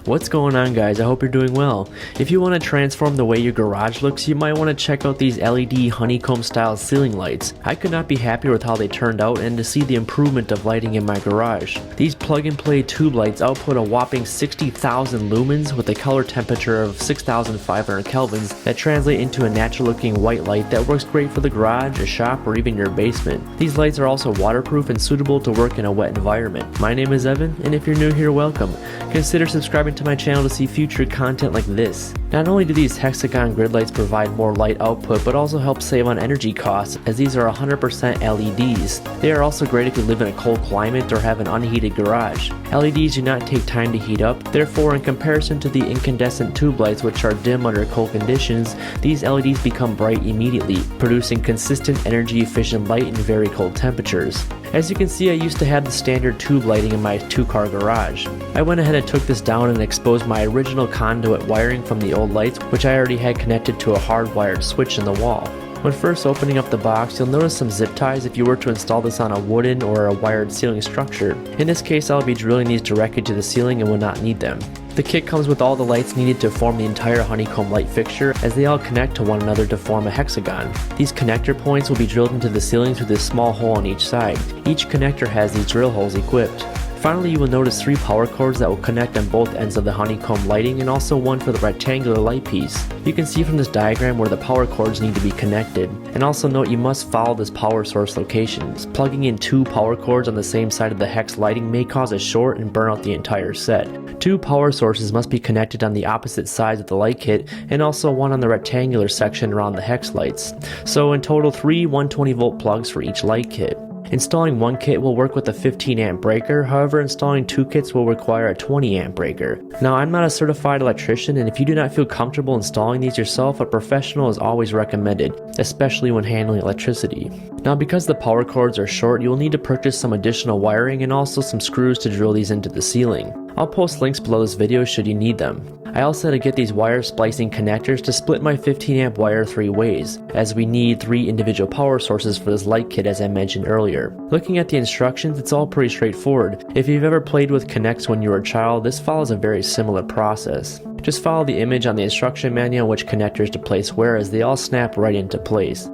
What's going on, guys? I hope you're doing well. If you want to transform the way your garage looks, you might want to check out these LED honeycomb style ceiling lights. I could not be happier with how they turned out and to see the improvement of lighting in my garage. These plug and play tube lights output a whopping 60,000 lumens with a color temperature of 6,500 kelvins that translate into a natural looking white light that works great for the garage, a shop, or even your basement. These lights are also waterproof and suitable to work in a wet environment. My name is Evan, and if you're new here, welcome. Consider subscribing to my channel to see future content like this. Not only do these Hexagon grid lights provide more light output, but also help save on energy costs, as these are 100% LEDs. They are also great if you live in a cold climate or have an unheated garage. LEDs do not take time to heat up, therefore in comparison to the incandescent tube lights, which are dim under cold conditions, these LEDs become bright immediately, producing consistent energy efficient light in very cold temperatures. As you can see, I used to have the standard tube lighting in my 2-car garage. I went ahead and took this down and exposed my original conduit wiring from the old lights, which I already had connected to a hardwired switch in the wall. When first opening up the box, you'll notice some zip ties if you were to install this on a wooden or a wired ceiling structure. In this case, I'll be drilling these directly to the ceiling and will not need them. The kit comes with all the lights needed to form the entire honeycomb light fixture, as they all connect to one another to form a hexagon. These connector points will be drilled into the ceiling through this small hole on each side. Each connector has these drill holes equipped. Finally, you will notice 3 power cords that will connect on both ends of the honeycomb lighting, and also one for the rectangular light piece. You can see from this diagram where the power cords need to be connected. And also note, you must follow this power source locations. Plugging in 2 power cords on the same side of the hex lighting may cause a short and burn out the entire set. 2 power sources must be connected on the opposite sides of the light kit, and also one on the rectangular section around the hex lights. So in total, 3 120 volt plugs for each light kit. Installing one kit will work with a 15 amp breaker, however installing 2 kits will require a 20 amp breaker. Now, I'm not a certified electrician, and if you do not feel comfortable installing these yourself, a professional is always recommended, especially when handling electricity. Now, because the power cords are short, you will need to purchase some additional wiring and also some screws to drill these into the ceiling. I'll post links below this video should you need them. I also had to get these wire splicing connectors to split my 15 amp wire 3 ways, as we need 3 individual power sources for this light kit as I mentioned earlier. Looking at the instructions, it's all pretty straightforward. If you've ever played with Connects when you were a child, this follows a very similar process. Just follow the image on the instruction manual on which connectors to place where, as they all snap right into place.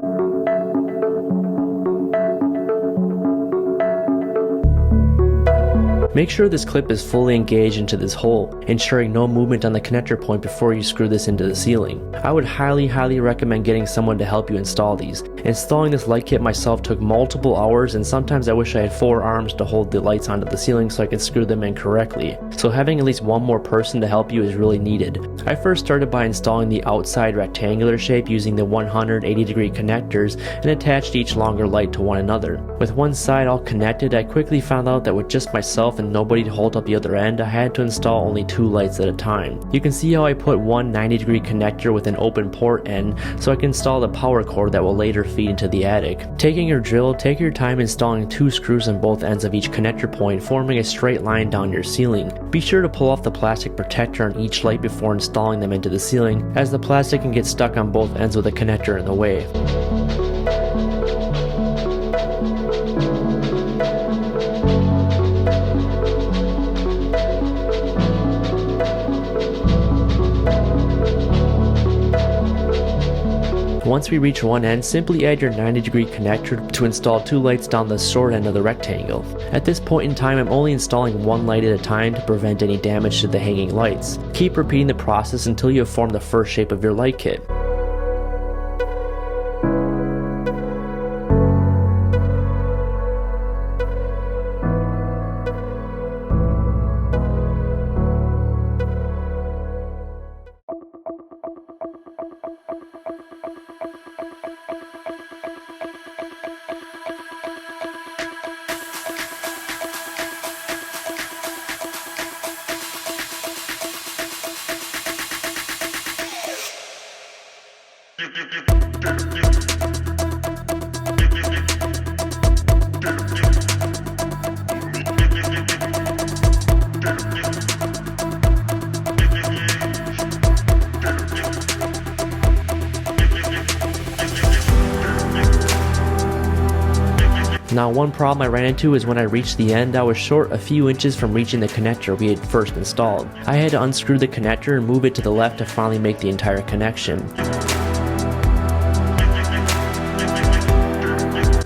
Make sure this clip is fully engaged into this hole, ensuring no movement on the connector point before you screw this into the ceiling. I would highly recommend getting someone to help you install these. Installing this light kit myself took multiple hours, and sometimes I wish I had 4 arms to hold the lights onto the ceiling so I could screw them in correctly. So having at least one more person to help you is really needed. I first started by installing the outside rectangular shape using the 180 degree connectors and attached each longer light to one another. With one side all connected, I quickly found out that with just myself and nobody to hold up the other end, I had to install only 2 lights at a time. You can see how I put one 90 degree connector with an open port end so I can install the power cord that will later feed into the attic. Taking your drill, take your time installing 2 screws on both ends of each connector point, forming a straight line down your ceiling. Be sure to pull off the plastic protector on each light before installing them into the ceiling, as the plastic can get stuck on both ends with the connector in the way. Once we reach one end, simply add your 90 degree connector to install 2 lights down the short end of the rectangle. At this point in time, I'm only installing 1 light at a time to prevent any damage to the hanging lights. Keep repeating the process until you have formed the first shape of your light kit. Now one problem I ran into is when I reached the end, I was short a few inches from reaching the connector we had first installed. I had to unscrew the connector and move it to the left to finally make the entire connection.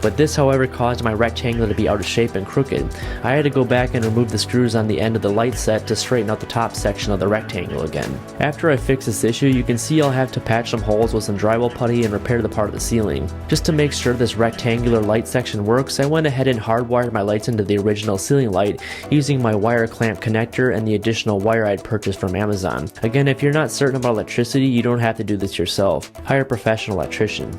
But this, however, caused my rectangle to be out of shape and crooked. I had to go back and remove the screws on the end of the light set to straighten out the top section of the rectangle again. After I fix this issue, you can see I'll have to patch some holes with some drywall putty and repair the part of the ceiling. Just to make sure this rectangular light section works, I went ahead and hardwired my lights into the original ceiling light using my wire clamp connector and the additional wire I'd purchased from Amazon. Again, if you're not certain about electricity, you don't have to do this yourself. Hire a professional electrician.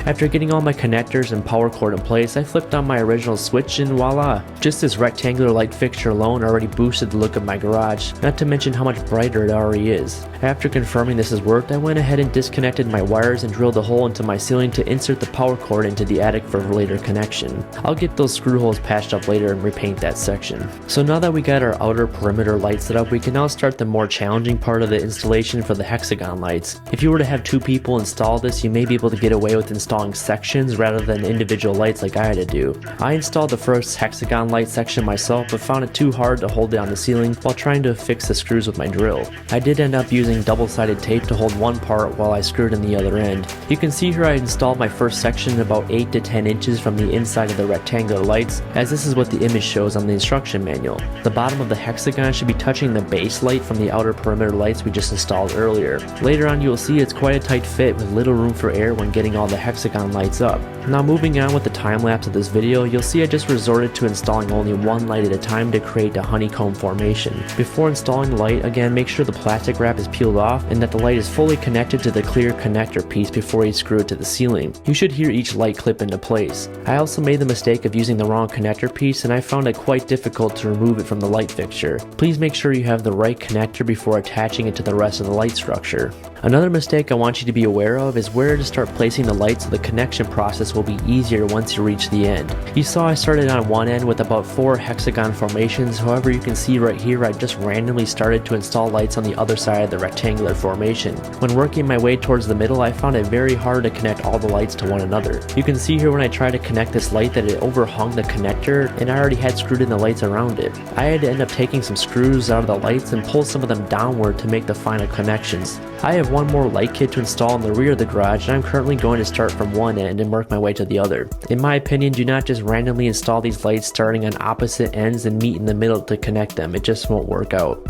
After getting all my connectors and power cord in place, I flipped on my original switch and voila! Just this rectangular light fixture alone already boosted the look of my garage, not to mention how much brighter it already is. After confirming this has worked, I went ahead and disconnected my wires and drilled a hole into my ceiling to insert the power cord into the attic for later connection. I'll get those screw holes patched up later and repaint that section. So now that we got our outer perimeter light set up, we can now start the more challenging part of the installation for the Hexagon lights. If you were to have 2 people install this, you may be able to get away with installing sections rather than individual lights like I had to do. I installed the first Hexagon light section myself, but found it too hard to hold it on the ceiling while trying to fix the screws with my drill. I did end up using double-sided tape to hold one part while I screwed in the other end. You can see here I installed my first section about 8 to 10 inches from the inside of the rectangular lights, as this is what the image shows on the instruction manual. The bottom of the Hexagon should be touching the base light from the outer perimeter lights we just installed earlier. Later on you will see it's quite a tight fit with little room for air when getting all the Hexagon lights up. Now moving on with the time lapse of this video, you'll see I just resorted to installing only one light at a time to create a honeycomb formation. Before installing the light, again make sure the plastic wrap is peeled off and that the light is fully connected to the clear connector piece before you screw it to the ceiling. You should hear each light clip into place. I also made the mistake of using the wrong connector piece and I found it quite difficult to remove it from the light fixture. Please make sure you have the right connector before attaching it to the rest of the light structure. Another mistake I want you to be aware of is where to start placing the lights so the connection process will be easier once you reach the end. You saw I started on one end with about 4 Hexagon formations, however you can see right here I just randomly started to install lights on the other side of the rectangular formation. When working my way towards the middle, I found it very hard to connect all the lights to one another. You can see here when I tried to connect this light that it overhung the connector and I already had screwed in the lights around it. I had to end up taking some screws out of the lights and pull some of them downward to make the final connections. I have one more light kit to install in the rear of the garage and I'm currently going to start from one end and work my way to the other. In my opinion, do not just randomly install these lights starting on opposite ends and meet in the middle to connect them. It just won't work out.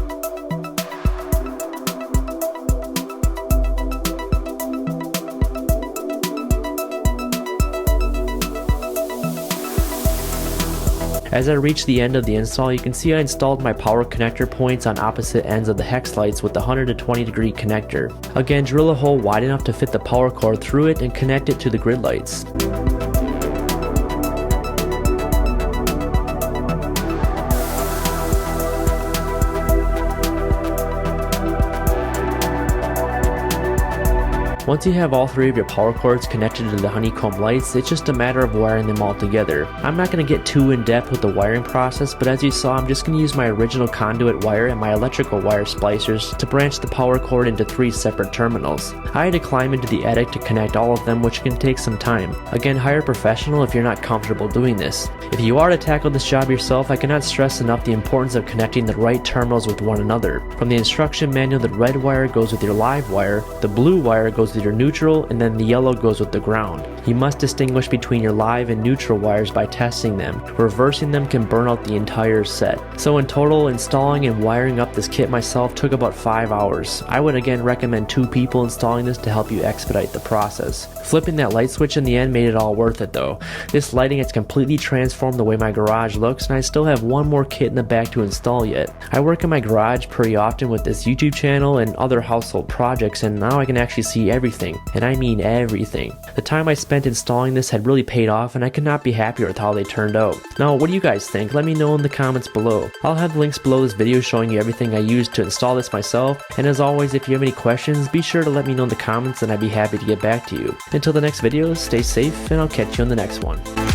As I reach the end of the install, you can see I installed my power connector points on opposite ends of the hex lights with the 120-degree connector. Again, drill a hole wide enough to fit the power cord through it and connect it to the grid lights. Once you have all 3 of your power cords connected to the honeycomb lights, it's just a matter of wiring them all together. I'm not going to get too in depth with the wiring process, but as you saw, I'm just going to use my original conduit wire and my electrical wire splicers to branch the power cord into 3 separate terminals. I had to climb into the attic to connect all of them, which can take some time. Again, hire a professional if you're not comfortable doing this. If you are to tackle this job yourself, I cannot stress enough the importance of connecting the right terminals with one another. From the instruction manual, the red wire goes with your live wire, the blue wire goes with your neutral, and then the yellow goes with the ground. You must distinguish between your live and neutral wires by testing them. Reversing them can burn out the entire set. So in total, installing and wiring up this kit myself took about 5 hours. I would again recommend 2 people installing this to help you expedite the process. Flipping that light switch in the end made it all worth it though. This lighting has completely transformed the way my garage looks, and I still have one more kit in the back to install yet. I work in my garage pretty often with this YouTube channel and other household projects, and now I can actually see everything, and I mean everything. The time I spent installing this had really paid off, and I could not be happier with how they turned out. Now, what do you guys think? Let me know in the comments below. I'll have links below this video showing you everything I used to install this myself, and as always, if you have any questions, be sure to let me know in the comments and I'd be happy to get back to you. Until the next video, stay safe, and I'll catch you on the next one.